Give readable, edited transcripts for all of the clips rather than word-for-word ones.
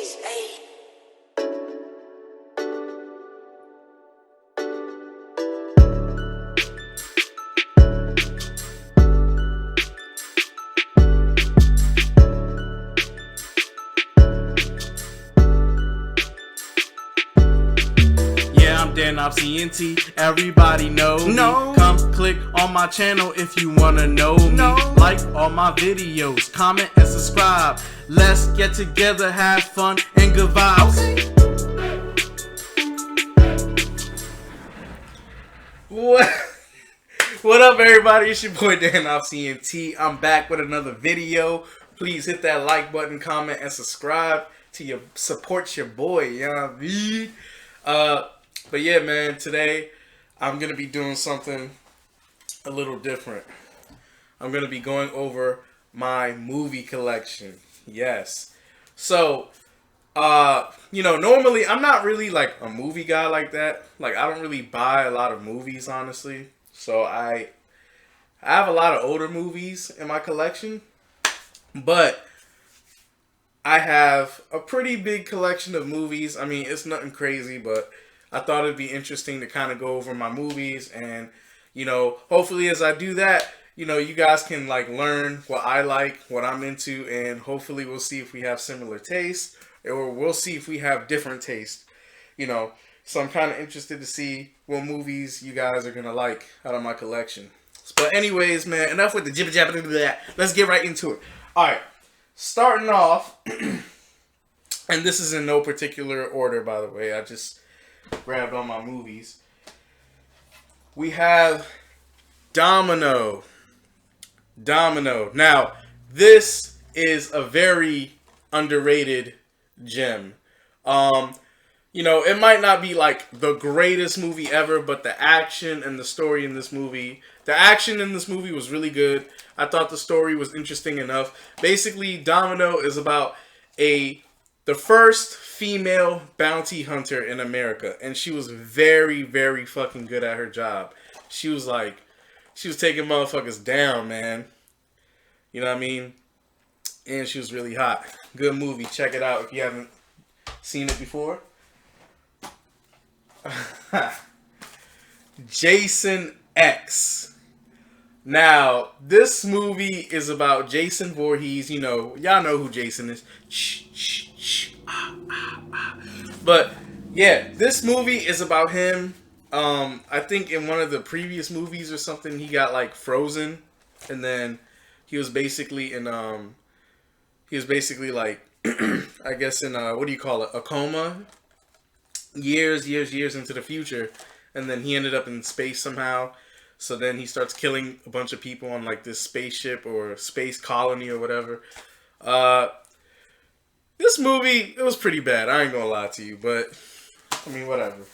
beats, ayy. Yeah, I'm Danopps Ent. Everybody know me. Come click on my channel if you wanna know me. Like all my videos, comment and subscribe. Let's get together, have fun and good vibes. What up, everybody? It's your boy Danopps Ent. I'm back with another video. Please hit that like button, comment, and subscribe to support your boy. You know what I mean? But yeah, man, today I'm going to be doing something a little different. I'm going to be going over my movie collection. Yes. So, normally I'm not really like a movie guy like that. Like, I don't really buy a lot of movies, honestly. So I have a lot of older movies in my collection, but I have a pretty big collection of movies. I mean, it's nothing crazy, but I thought it'd be interesting to kind of go over my movies, and hopefully as I do that, you guys can like learn what I like, what I'm into, and hopefully we'll see if we have similar tastes, or we'll see if we have different tastes. So I'm kind of interested to see what movies you guys are gonna like out of my collection. But anyways, man, enough with the jibber jabber. Let's get right into it. All right, starting off, and this is in no particular order, by the way. I just grabbed all my movies. We have Domino. Now, this is a very underrated gem. It might not be like the greatest movie ever, but the action and the story in this movie, was really good. I thought the story was interesting enough. Basically, Domino is about the first female bounty hunter in America, and she was very, very fucking good at her job. She was taking motherfuckers down, man. You know what I mean? And she was really hot. Good movie. Check it out if you haven't seen it before. Jason X. Now, this movie is about Jason Voorhees. Y'all know who Jason is. But yeah, this movie is about him. I think in one of the previous movies or something, he got like frozen, and then he was basically like, I guess in what do you call it, a coma, years into the future, and then he ended up in space somehow. So then he starts killing a bunch of people on like this spaceship or space colony or whatever. This movie, it was pretty bad. I ain't gonna lie to you, but I mean, whatever.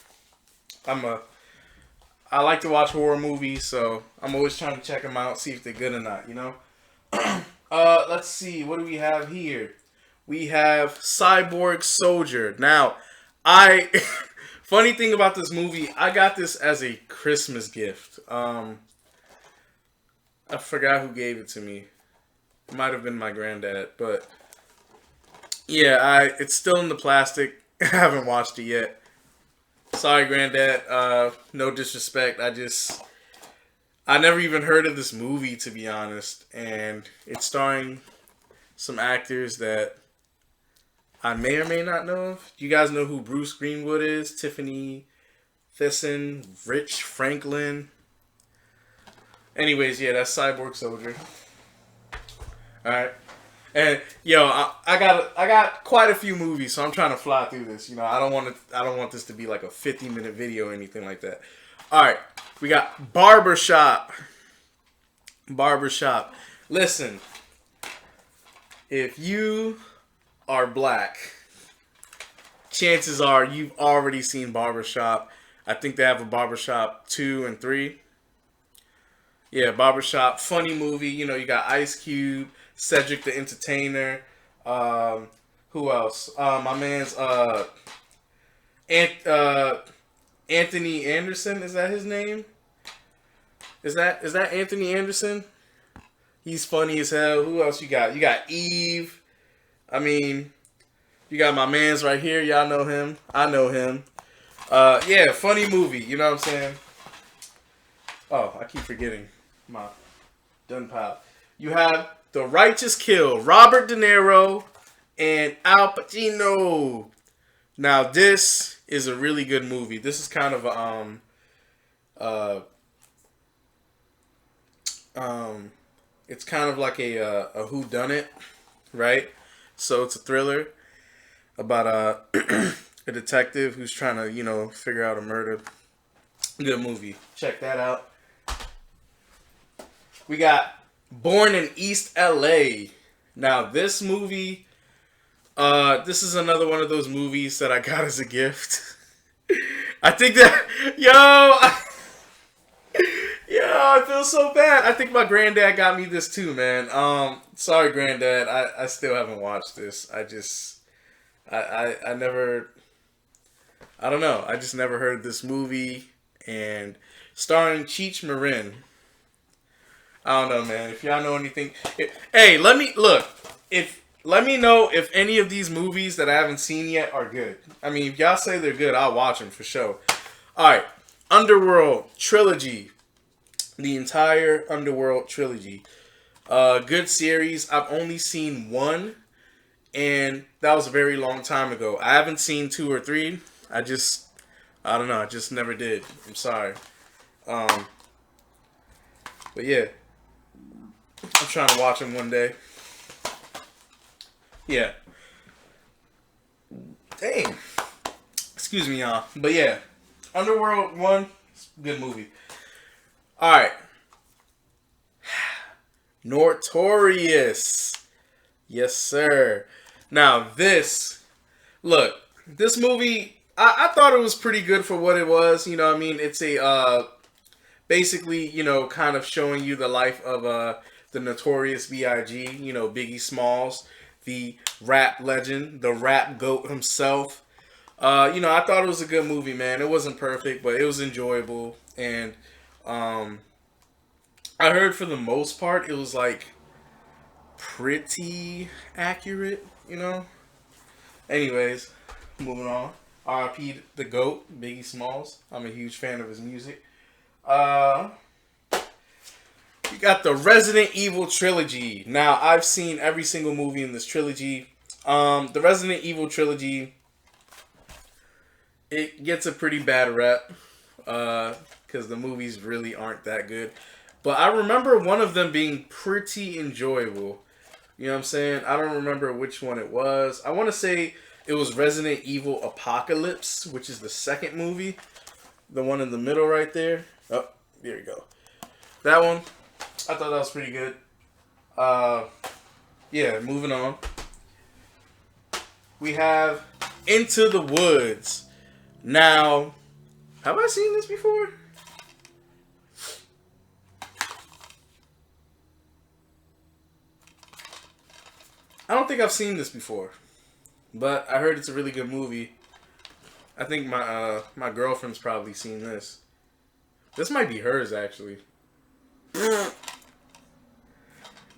I like to watch horror movies, so I'm always trying to check them out, see if they're good or not. Let's see, what do we have here? We have Cyborg Soldier. Now, funny thing about this movie, I got this as a Christmas gift. I forgot who gave it to me. It might have been my granddad, but yeah, it's still in the plastic. I haven't watched it yet. Sorry, granddad. No disrespect. I never even heard of this movie, to be honest, and it's starring some actors that I may or may not know of. Do you guys know who Bruce Greenwood is? Tiffany Thiessen, Rich Franklin. Anyways, yeah, that's Cyborg Soldier. All right, and I got quite a few movies, so I'm trying to fly through this. I don't want this to be like a 50-minute video or anything like that. All right, we got Barbershop. Listen, if you are black, chances are you've already seen Barbershop. I think they have a Barbershop 2 and 3. Yeah, Barbershop, funny movie. You got Ice Cube, Cedric the Entertainer. Who else? My man's Anthony Anderson. Is that his name? Is that Anthony Anderson? He's funny as hell. Who else you got? You got Eve. I mean, You got my man's right here. Y'all know him. I know him. Yeah, funny movie. You know what I'm saying? Oh, I keep forgetting my done pile. You have The Righteous Kill, Robert De Niro and Al Pacino. Now this is a really good movie. This is kind of a uh um it's kind of like a who done it, right? So it's a thriller about a detective who's trying to, figure out a murder. Good movie. Check that out. We got Born in East LA. Now this movie, this is another one of those movies that I got as a gift. I think that I feel so bad. I think my granddad got me this too, man. Sorry, granddad. I still haven't watched this. I never. I don't know. I just never heard this movie, and starring Cheech Marin. I don't know, man. If y'all know anything, hey, let me look. If let me know if any of these movies that I haven't seen yet are good. I mean, if y'all say they're good, I'll watch them for sure. All right, Underworld trilogy, the entire Underworld trilogy. Good series. I've only seen one, and that was a very long time ago. I haven't seen 2 or 3. I don't know. I just never did. I'm sorry. But yeah, I'm trying to watch them one day. Yeah. Dang. Excuse me, y'all. But yeah, Underworld 1, good movie. All right. Notorious. Yes, sir. Now this movie, I thought it was pretty good for what it was. You know what I mean? It's a, basically, kind of showing you the life of the Notorious B.I.G., Biggie Smalls, the rap legend, the rap goat himself. I thought it was a good movie, man. It wasn't perfect, but it was enjoyable. And I heard for the most part, it was like pretty accurate, Anyways, moving on. R.I.P. the GOAT, Biggie Smalls. I'm a huge fan of his music. You got the Resident Evil trilogy. Now, I've seen every single movie in this trilogy. The Resident Evil trilogy, it gets a pretty bad rep, because the movies really aren't that good. But I remember one of them being pretty enjoyable. You know what I'm saying? I don't remember which one it was. I want to say it was Resident Evil Apocalypse, which is the second movie. The one in the middle right there. Oh, there you go. That one, I thought that was pretty good. Yeah, moving on. We have Into the Woods. Now, have I seen this before? I don't think I've seen this before, but I heard it's a really good movie. I think my girlfriend's probably seen this. This might be hers, actually.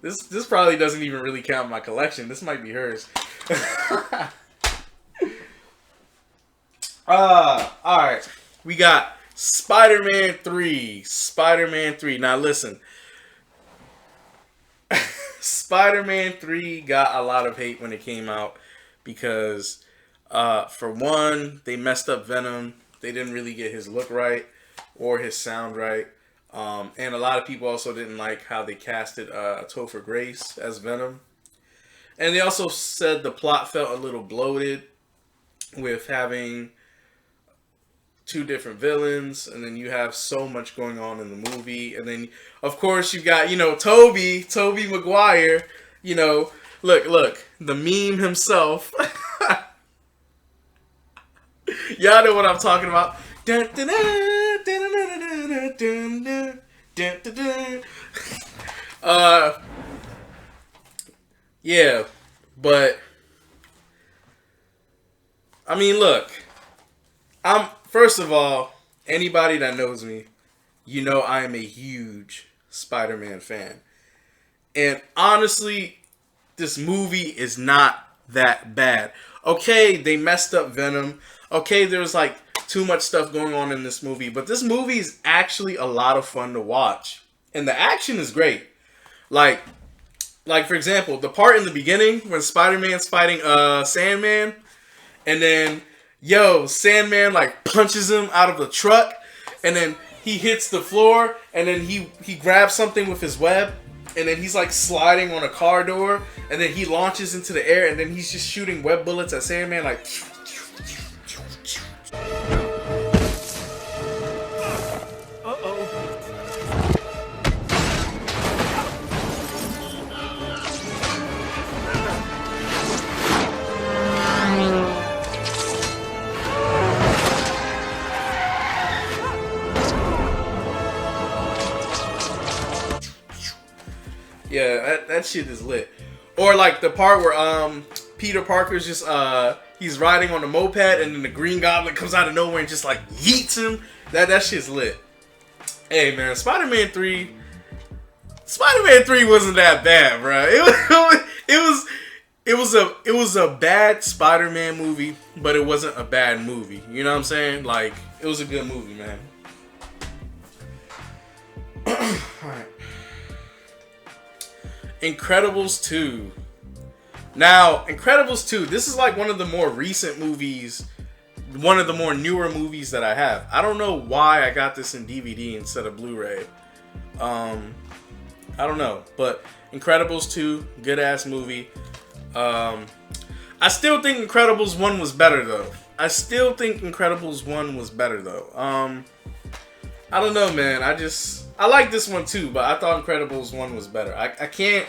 This probably doesn't even really count in my collection. This might be hers. Alright. We got Spider-Man 3. Spider-Man 3. Now listen. Spider-Man 3 got a lot of hate when it came out because, for one, they messed up Venom. They didn't really get his look right or his sound right. And a lot of people also didn't like how they casted Topher Grace as Venom. And they also said the plot felt a little bloated with having 2 different villains, and then you have so much going on in the movie, and then of course you got Toby Maguire, look, the meme himself. Y'all know what I'm talking about. Yeah, but I mean, look, first of all, anybody that knows me, I am a huge Spider-Man fan. And honestly, this movie is not that bad. Okay, they messed up Venom. Okay, there was like too much stuff going on in this movie, but this movie is actually a lot of fun to watch, and the action is great. Like, for example, the part in the beginning when Spider-Man's fighting Sandman, and then Sandman like punches him out of the truck, and then he hits the floor, and then he grabs something with his web, and then he's like sliding on a car door, and then he launches into the air, and then he's just shooting web bullets at Sandman like. Yeah, that shit is lit. Or like the part where Peter Parker's just he's riding on a moped, and then the Green Goblin comes out of nowhere and just like yeets him. That shit's lit. Hey man, Spider-Man 3 wasn't that bad, bro. It was a bad Spider-Man movie, but it wasn't a bad movie. You know what I'm saying? Like, it was a good movie, man. Alright. Incredibles 2. Now, Incredibles 2, this is like one of the more recent movies, one of the more newer movies that I have. I don't know why I got this in DVD instead of Blu-ray. I don't know, but Incredibles 2, good ass movie. I still think Incredibles 1 was better though. I don't know, man. I like this one too, but I thought Incredibles 1 was better. I can't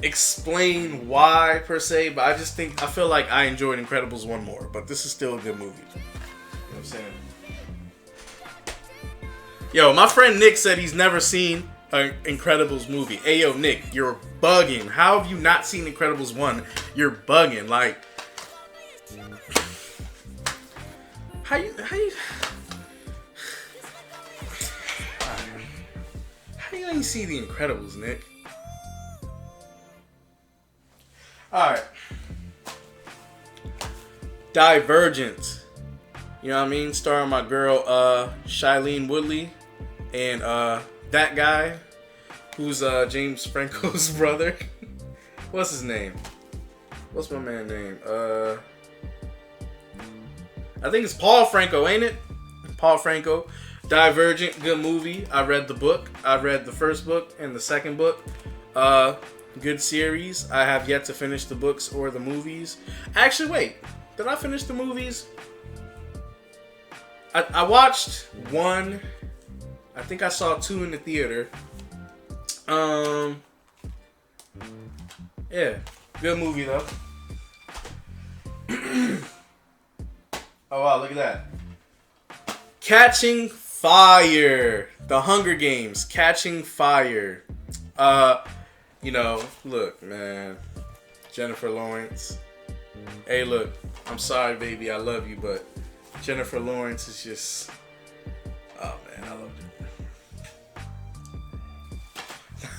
explain why per se, but I feel like I enjoyed Incredibles 1 more, but this is still a good movie. You know what I'm saying? Yo, my friend Nick said he's never seen an Incredibles movie. Hey, yo, Nick, you're bugging. How have you not seen Incredibles 1? You're bugging. Like, how you ain't see the Incredibles, Nick? Alright. Divergent. You know what I mean? Starring my girl, Shailene Woodley. And, that guy. Who's, James Franco's brother. What's his name? What's my man's name? I think it's Paul Franco, ain't it? Paul Franco. Divergent, good movie. I read the book. I read the first book and the second book. Good series. I have yet to finish the books or the movies. Actually, wait. Did I finish the movies? I watched one. I think I saw 2 in the theater. Yeah. Good movie, though. Oh, wow. Look at that. Catching Fire. The Hunger Games. Catching Fire. You know, look, man. Jennifer Lawrence. Hey, look. I'm sorry, baby. I love you, but Jennifer Lawrence is just... Oh, man. I love it.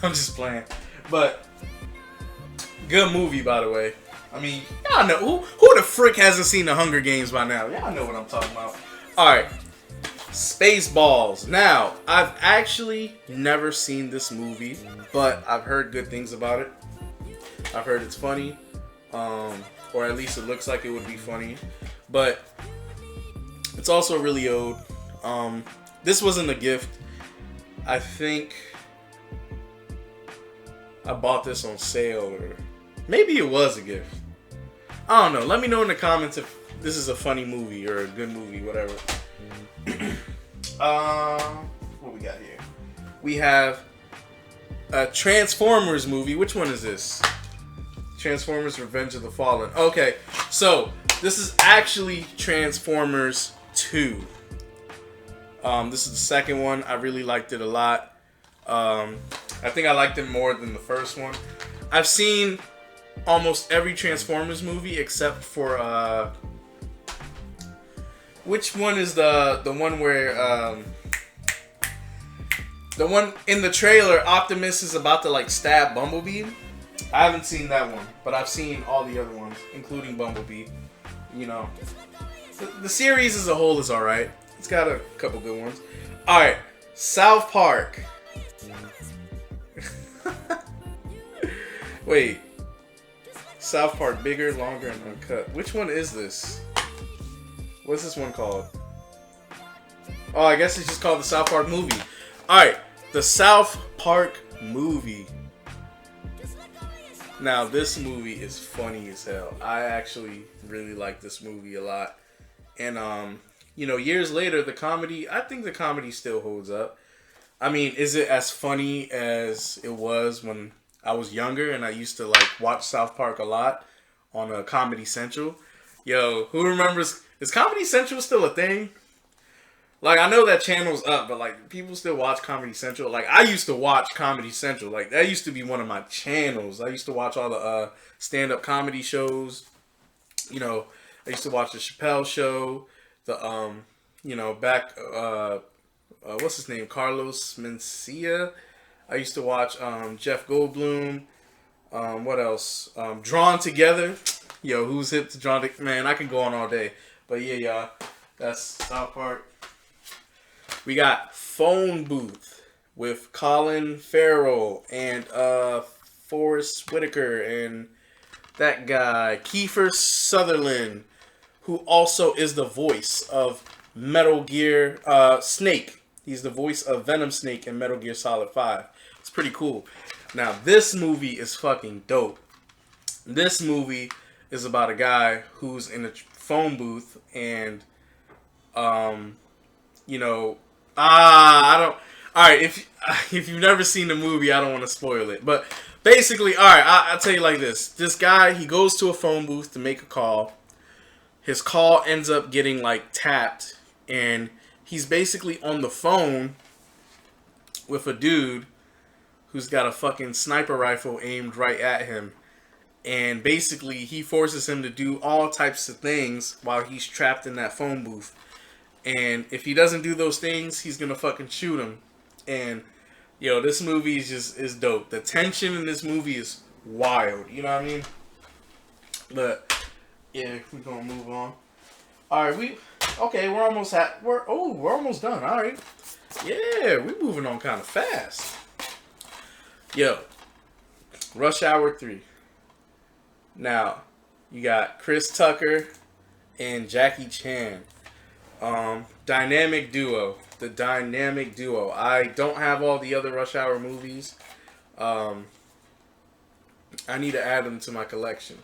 I'm just playing. But, good movie, by the way. I mean, y'all know. Who the frick hasn't seen The Hunger Games by now? Y'all know what I'm talking about. Alright. Spaceballs. Now, I've actually never seen this movie, but I've heard good things about it. I've heard it's funny, or at least it looks like it would be funny, but it's also really old. This wasn't a gift. I think I bought this on sale, or maybe it was a gift. I don't know. Let me know in the comments if this is a funny movie or a good movie, whatever. What we got here? We have a Transformers movie. Which one is this? Transformers Revenge of the Fallen. Okay, so this is actually Transformers 2. This is the second one. I really liked it a lot. I think I liked it more than the first one. I've seen almost every Transformers movie except for which one is the one where the one in the trailer Optimus is about to like stab Bumblebee? I haven't seen that one, but I've seen all the other ones, including Bumblebee. you know, the series as a whole is alright. It's got a couple good ones. Alright, South Park. Wait. South Park, bigger, longer, and uncut. Which one is this? What's this one called? Oh, I guess it's just called the South Park movie. Alright, the South Park movie. Now, this movie is funny as hell. I actually really like this movie a lot. And, you know, years later, the comedy, I think the comedy still holds up. I mean, is it as funny as it was when I was younger and I used to, like, watch South Park a lot on Comedy Central? Yo, who remembers, is Comedy Central still a thing? Like, I know that channel's up, but, like, people still watch Comedy Central. Like, I used to watch Comedy Central. Like, that used to be one of my channels. I used to watch all the stand-up comedy shows. You know, I used to watch the Chappelle Show. The, you know, what's his name? Carlos Mencia. I used to watch Jeff Goldblum. What else? Drawn Together. Yo, who's hip to Drawn Together? Man, I can go on all day. But, yeah, y'all. That's South Park. We got Phone Booth with Colin Farrell and Forrest Whitaker and that guy, Kiefer Sutherland, who also is the voice of Metal Gear Snake. He's the voice of Venom Snake in Metal Gear Solid 5. It's pretty cool. Now, this movie is fucking dope. This movie is about a guy who's in a phone booth and, you know, I don't. All right, if you've never seen the movie, I don't want to spoil it. But basically, all right, I'll tell you like this. This guy, he goes to a phone booth to make a call. His call ends up getting, like, tapped. And he's basically on the phone with a dude who's got a fucking sniper rifle aimed right at him. And basically, he forces him to do all types of things while he's trapped in that phone booth. And if he doesn't do those things, he's gonna fucking shoot him. And, yo, this movie is dope. The tension in this movie is wild. You know what I mean? But, yeah, we're gonna move on. Alright, we're almost done. Alright. Yeah, we're moving on kind of fast. Yo, Rush Hour 3. Now, you got Chris Tucker and Jackie Chan. Dynamic duo. The dynamic duo. I don't have all the other Rush Hour movies. I need to add them to my collection.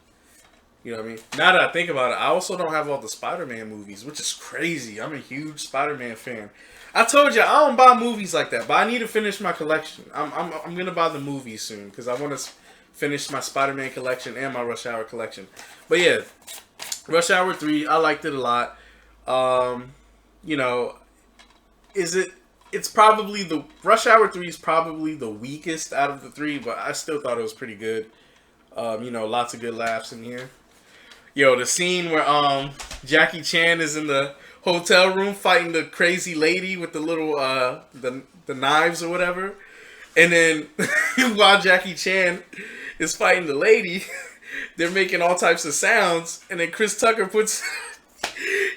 You know what I mean? Now that I think about it, I also don't have all the Spider-Man movies, which is crazy. I'm a huge Spider-Man fan. I told you, I don't buy movies like that, but I need to finish my collection. I'm going to buy the movies soon, because I want to finish my Spider-Man collection and my Rush Hour collection. But yeah, Rush Hour 3, I liked it a lot. You know, it's probably Rush Hour 3 is probably the weakest out of the three, but I still thought it was pretty good. You know, lots of good laughs in here. Yo, the scene where Jackie Chan is in the hotel room fighting the crazy lady with the little the knives or whatever, and then while Jackie Chan is fighting the lady, they're making all types of sounds, and then Chris Tucker puts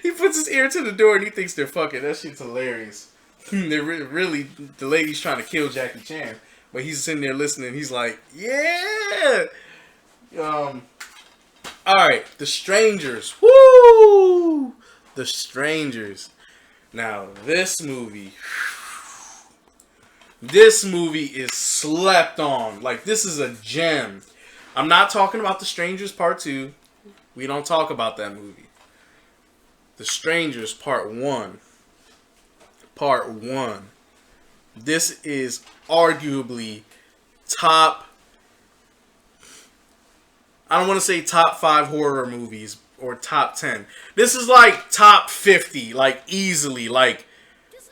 his ear to the door and he thinks they're fucking. That shit's hilarious. They're really the lady's trying to kill Jackie Chan, but he's sitting there listening. He's like, yeah. All right, The Strangers. Woo! The Strangers. Now, this movie is slept on. Like, this is a gem. I'm not talking about The Strangers Part 2. We don't talk about that movie. The Strangers Part 1. Part 1. This is arguably top, I don't want to say top 5 horror movies or top 10. This is like top 50, like easily. Like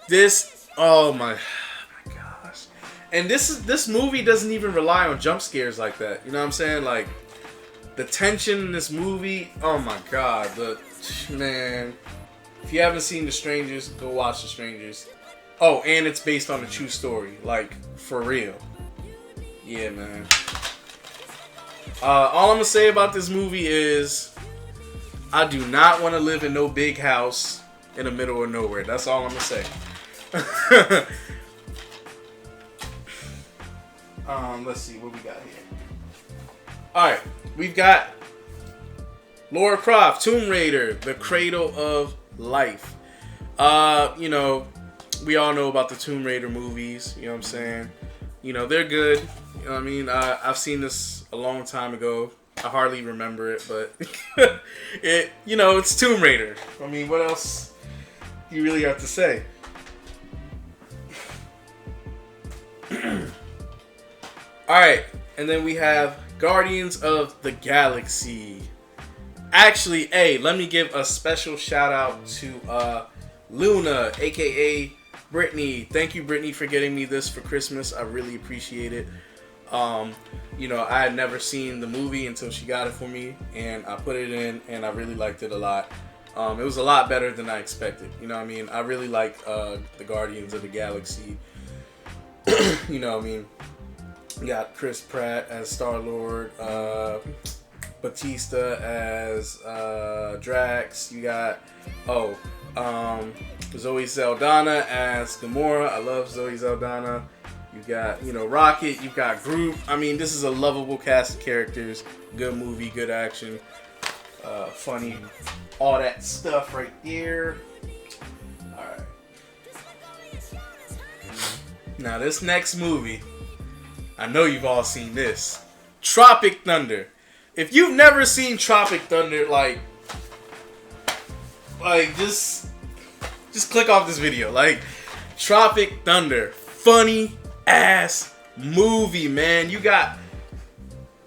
this, oh my gosh. And this movie doesn't even rely on jump scares like that. You know what I'm saying? Like the tension in this movie, oh my god. Man, if you haven't seen The Strangers, go watch The Strangers. Oh, and it's based on a true story, like for real. Yeah, man. All I'm gonna say about this movie is, I do not want to live in no big house in the middle of nowhere. That's all I'm gonna say. Let's see what we got here. All right, we've got Lara Croft, Tomb Raider, The Cradle of Life. You know, we all know about the Tomb Raider movies. You know what I'm saying? You know, they're good. You know what I mean? I've seen this a long time ago. I hardly remember it, but you know, it's Tomb Raider. I mean, what else do you really have to say? Alright, and then we have Guardians of the Galaxy. Actually, hey, let me give a special shout out to Luna, aka Brittany. Thank you, Brittany, for getting me this for Christmas. I really appreciate it. You know, I had never seen the movie until she got it for me, and I put it in, and I really liked it a lot. It was a lot better than I expected. You know what I mean? I really like the Guardians of the Galaxy. You know what I mean? You got Chris Pratt as Star-Lord, Batista as Drax. You got, Zoe Saldana as Gamora. I love Zoe Saldana. You got, you know, Rocket. You've got Groot. I mean, this is a lovable cast of characters. Good movie, good action, funny, all that stuff right there. All right. Now this next movie, I know you've all seen this. Tropic Thunder. If you've never seen Tropic Thunder, like just click off this video. Like, Tropic Thunder, funny ass movie, man. You got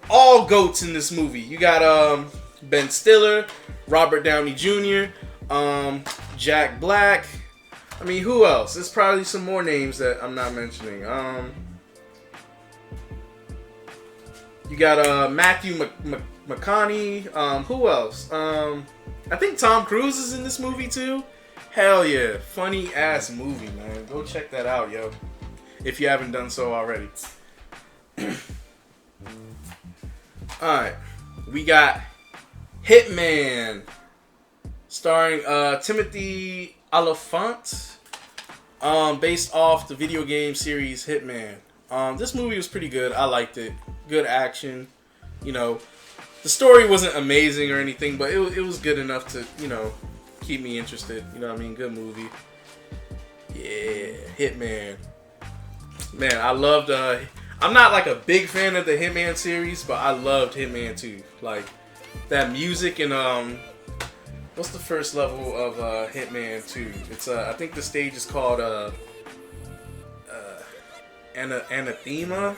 all goats in this movie. You got Ben Stiller, Robert Downey Jr., Jack Black. I mean, who else? There's probably some more names that I'm not mentioning. You got Matthew McConaughey. Who else? I think Tom Cruise is in this movie too. Hell yeah. Funny ass movie, man. Go check that out, yo. If you haven't done so already. Alright. We got Hitman. Starring Timothy Olyphant. Based off the video game series Hitman. This movie was pretty good. I liked it. Good action. You know, the story wasn't amazing or anything, but it was good enough to, you know, keep me interested. You know what I mean? Good movie. Yeah, Hitman. Man, I loved, I'm not like a big fan of the Hitman series, but I loved Hitman 2. Like, that music and, what's the first level of, Hitman 2? It's, I think the stage is called, Anathema.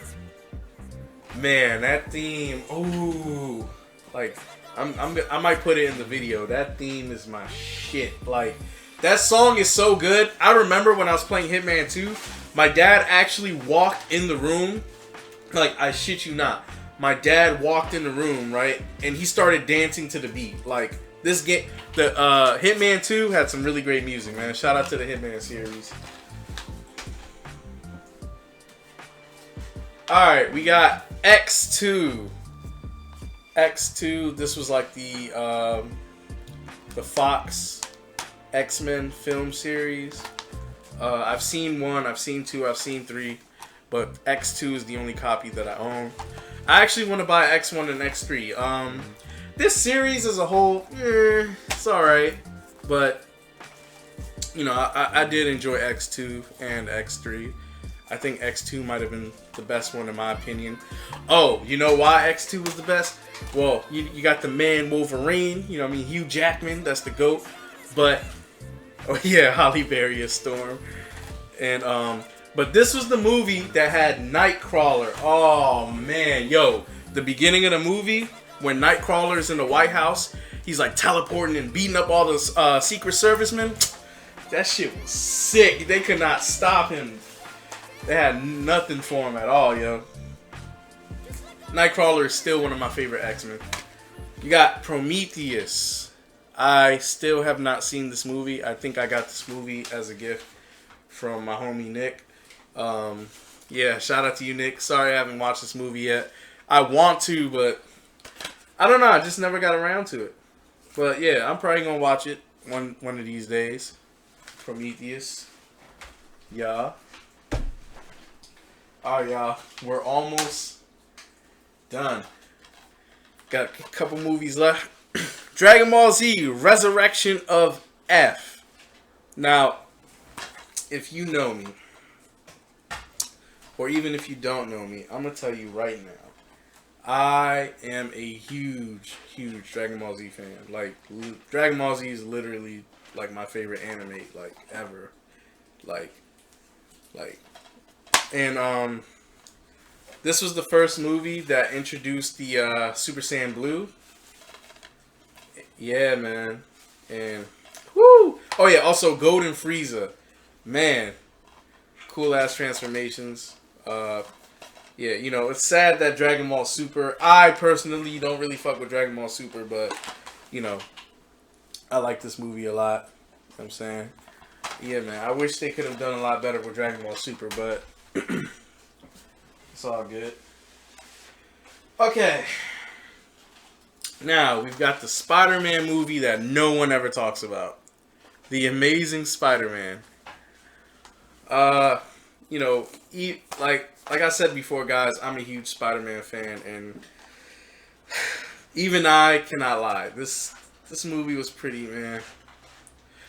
Man, that theme, ooh, like, I might put it in the video. That theme is my shit. Like, that song is so good. I remember when I was playing Hitman 2, my dad actually walked in the room. Like, I shit you not. My dad walked in the room, right? And he started dancing to the beat. Like, this game, the Hitman 2 had some really great music, man. Shout out to the Hitman series. Alright, we got X2. X2, this was like the Fox X-Men film series. I've seen 1, I've seen 2, I've seen 3, but X2 is the only copy that I own. I actually want to buy X1 and X3. This series as a whole, it's alright, but you know, I did enjoy X2 and X3. I think X2 might have been the best one in my opinion. Oh, you know why X2 was the best? Well, you got the man Wolverine, you know what I mean, Hugh Jackman, that's the GOAT. But, oh yeah, Halle Berry as Storm. And, but this was the movie that had Nightcrawler. Oh man, yo, the beginning of the movie, when Nightcrawler's in the White House, he's like teleporting and beating up all the Secret Servicemen. That shit was sick. They could not stop him. They had nothing for him at all, yo. Nightcrawler is still one of my favorite X-Men. You got Prometheus. I still have not seen this movie. I think I got this movie as a gift from my homie Nick. Yeah, shout out to you, Nick. Sorry I haven't watched this movie yet. I want to, but I don't know. I just never got around to it. But yeah, I'm probably gonna watch it one of these days. Prometheus. Yeah. Alright, y'all. We're almost done. Got a couple movies left. Dragon Ball Z: Resurrection of F. Now, if you know me, or even if you don't know me, I'm gonna tell you right now. I am a huge, huge Dragon Ball Z fan. Like, Dragon Ball Z is literally like my favorite anime, like ever. Like, like, and this was the first movie that introduced the Super Saiyan Blue. Yeah, man, and whoo! Oh yeah, also Golden Frieza, man, cool ass transformations. Yeah, you know, it's sad that Dragon Ball Super. I personally don't really fuck with Dragon Ball Super, but you know, I like this movie a lot. You know what I'm saying, yeah, man. I wish they could have done a lot better with Dragon Ball Super, but it's all good. Okay, now we've got the Spider-Man movie that no one ever talks about, The Amazing Spider-Man. Uh, you know, like I said before, guys, I'm a huge Spider-Man fan, and even I cannot lie. This movie was pretty, man.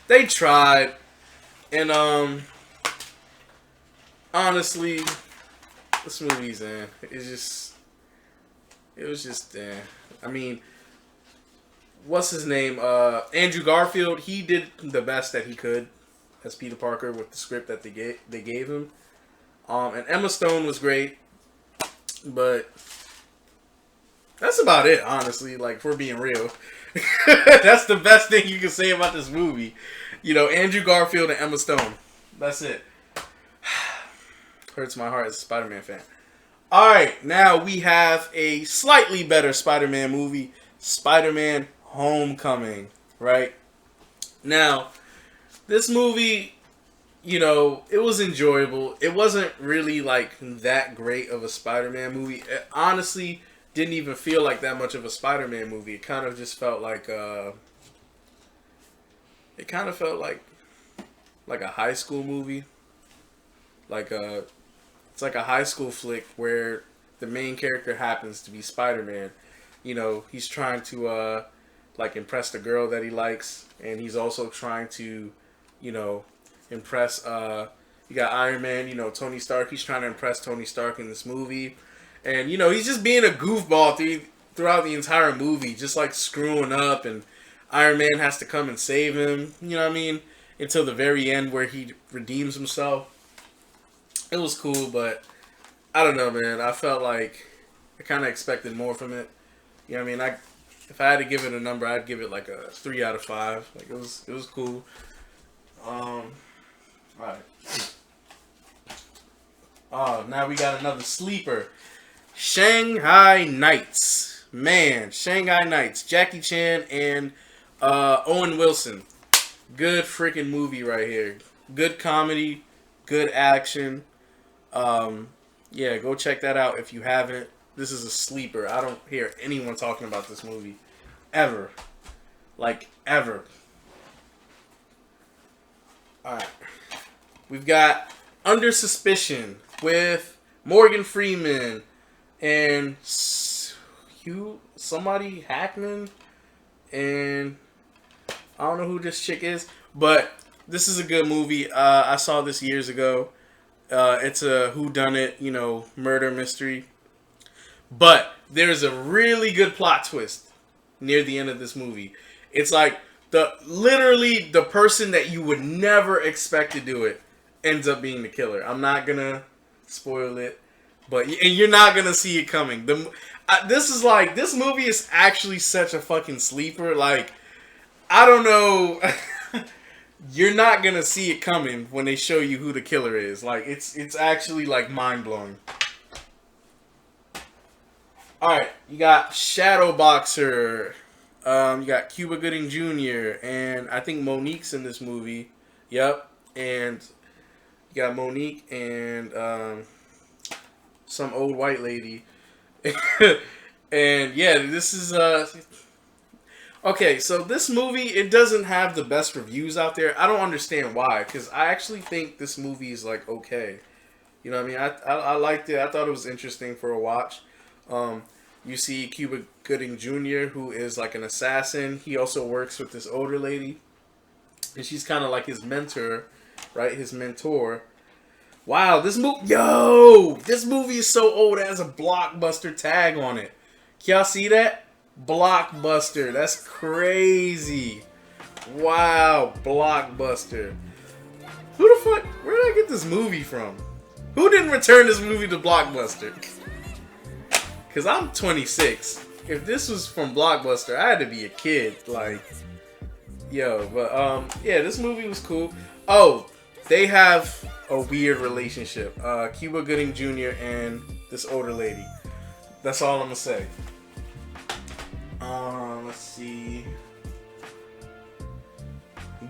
They tried, and honestly, this movie's it was just I mean, what's his name? Andrew Garfield. He did the best that he could as Peter Parker with the script that they gave him. And Emma Stone was great, but that's about it, honestly. Like, if we're being real, that's the best thing you can say about this movie. You know, Andrew Garfield and Emma Stone. That's it. Hurts my heart as a Spider-Man fan. Alright, now we have a slightly better Spider-Man movie, Spider-Man Homecoming, right? Now, this movie, you know, it was enjoyable. It wasn't really like that great of a Spider-Man movie. It honestly didn't even feel like that much of a Spider-Man movie. It kind of just felt like like a high school movie. Like it's like a high school flick where the main character happens to be Spider-Man. You know, he's trying to like impress the girl that he likes, and he's also trying to, you know, impress you got Iron Man, you know, Tony Stark. He's trying to impress Tony Stark in this movie. And you know, he's just being a goofball throughout the entire movie, just like screwing up, and Iron Man has to come and save him, you know what I mean? Until the very end where he redeems himself. It was cool, but I don't know, man. I felt like I kind of expected more from it. You know what I mean? If I had to give it a number, I'd give it like a 3 out of 5. Like, it was cool. Alright. Oh, now we got another sleeper. Shanghai Nights. Man, Shanghai Nights. Jackie Chan and Owen Wilson. Good freaking movie right here. Good comedy. Good action. Yeah, go check that out if you haven't. This is a sleeper. I don't hear anyone talking about this movie. Ever. Like, ever. Alright. We've got Under Suspicion with Morgan Freeman and somebody Hackman, and I don't know who this chick is, but this is a good movie. I saw this years ago. It's a whodunit, you know, murder mystery. But there's a really good plot twist near the end of this movie. It's like literally the person that you would never expect to do it ends up being the killer. I'm not gonna spoil it, but and you're not gonna see it coming. This movie is actually such a fucking sleeper. Like, I don't know. You're not gonna see it coming when they show you who the killer is. Like, it's actually like mind blowing. All right, you got Shadow Boxer. You got Cuba Gooding Jr. and I think Monique's in this movie. Yep, and you got Monique and some old white lady. And yeah, this is Okay, so this movie, it doesn't have the best reviews out there. I don't understand why, because I actually think this movie is like okay. You know what I mean? I liked it. I thought it was interesting for a watch. Um, you see Cuba Gooding Jr., who is like an assassin. He also works with this older lady, and she's kind of like his mentor, right? His mentor. Wow, this movie is so old. It has a blockbuster tag on it. Can y'all see that? Blockbuster. That's crazy. Wow, blockbuster. Who the fuck? Where did I get this movie from? Who didn't return this movie to Blockbuster? Because I'm 26. If this was from Blockbuster, I had to be a kid. Like, yo, but yeah, this movie was cool. Oh, they have a weird relationship. Cuba Gooding Jr. and this older lady. That's all I'm gonna say. Let's see.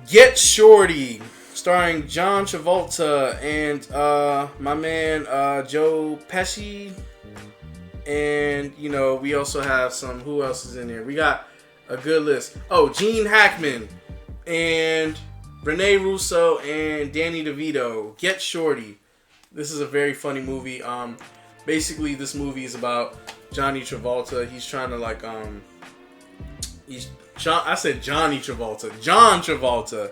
Get Shorty, starring John Travolta and my man Joe Pesci. And, you know, we also have some, who else is in there? We got a good list. Oh, Gene Hackman and Rene Russo and Danny DeVito. Get Shorty. This is a very funny movie. Basically, this movie is about Johnny Travolta. He's trying to like, I said Johnny Travolta. John Travolta.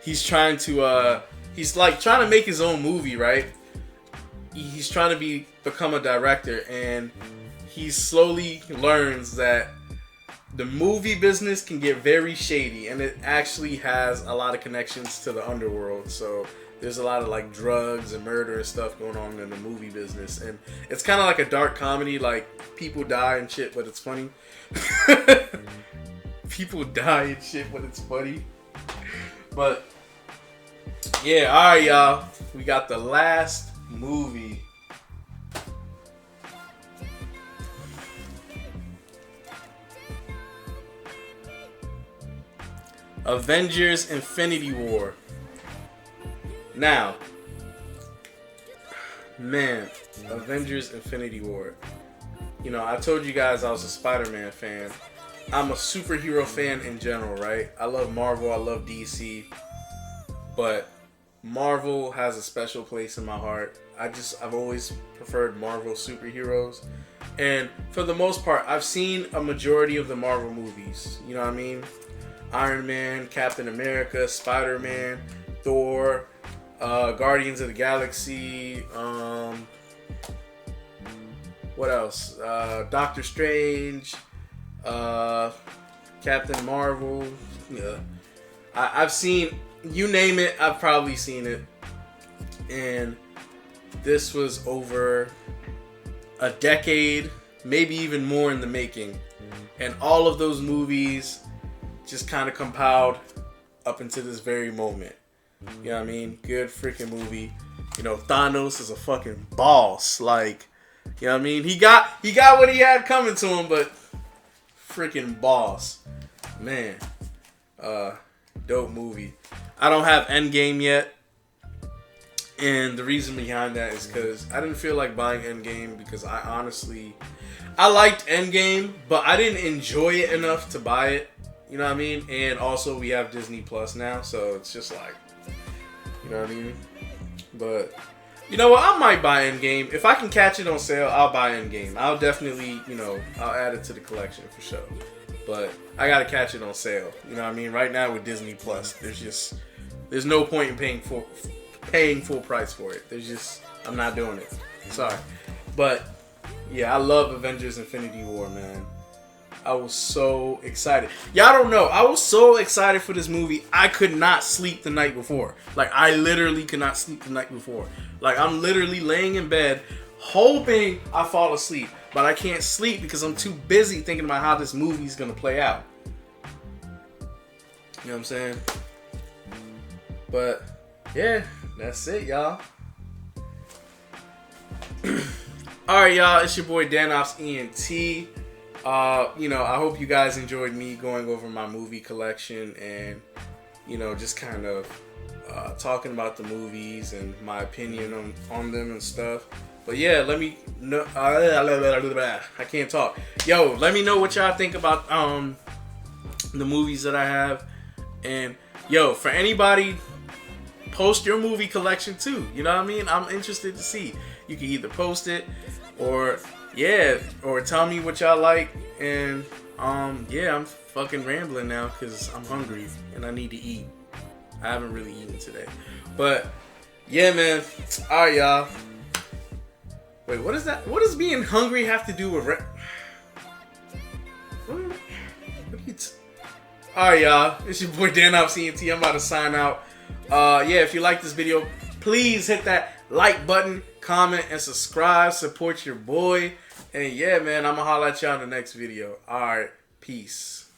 He's trying to, he's like trying to make his own movie, right? He's trying to become a director, and he slowly learns that the movie business can get very shady, and it actually has a lot of connections to the underworld. So there's a lot of like drugs and murder and stuff going on in the movie business, and it's kind of like a dark comedy, like people die and shit, but it's funny. People die and shit, but it's funny. But yeah, all right, y'all. We got the last movie. Avengers Infinity War. Now, man, Avengers Infinity War. You know, I told you guys I was a Spider-Man fan. I'm a superhero fan in general, right? I love Marvel, I love DC. But Marvel has a special place in my heart. I've always preferred Marvel superheroes. And for the most part, I've seen a majority of the Marvel movies. You know what I mean? Iron Man, Captain America, Spider-Man, Thor, Guardians of the Galaxy, what else? Doctor Strange, Captain Marvel. Yeah. I've seen, you name it, I've probably seen it. And this was over a decade, maybe even more in the making. And all of those movies just kind of compiled up into this very moment. You know what I mean? Good freaking movie. You know, Thanos is a fucking boss. Like, you know what I mean? He got what he had coming to him, but freaking boss. Man. Dope movie. I don't have Endgame yet. And the reason behind that is because I didn't feel like buying Endgame, because I liked Endgame, but I didn't enjoy it enough to buy it. You know what I mean? And also we have Disney Plus now, so it's just like, you know what I mean? But you know what? I might buy Endgame. If I can catch it on sale, I'll buy Endgame. I'll definitely, you know, I'll add it to the collection for sure. But I gotta catch it on sale. You know what I mean? Right now with Disney Plus, there's no point in paying full price for it. I'm not doing it. Sorry. But yeah, I love Avengers Infinity War, man. I was so excited. Y'all don't know. I was so excited for this movie. I could not sleep the night before. Like, I literally could not sleep the night before. Like, I'm literally laying in bed hoping I fall asleep. But I can't sleep because I'm too busy thinking about how this movie's going to play out. You know what I'm saying? But, yeah. That's it, y'all. Alright, y'all. It's your boy Danopps Ent. You know, I hope you guys enjoyed me going over my movie collection and, you know, just kind of talking about the movies and my opinion on them and stuff. But yeah, let me know. I can't talk. Yo, let me know what y'all think about the movies that I have. And yo, for anybody, post your movie collection too. You know what I mean? I'm interested to see. You can either post it or or tell me what y'all like. And yeah, I'm fucking rambling now because I'm hungry and I need to eat. I haven't really eaten today. But yeah, man. Alright, y'all. Wait, what is that? What does being hungry have to do with Alright, y'all. It's your boy Danopps Ent. I'm about to sign out. Yeah, if you like this video, please hit that like button, comment, and subscribe. Support your boy. And yeah, man, I'm gonna holler at y'all in the next video. Alright, peace.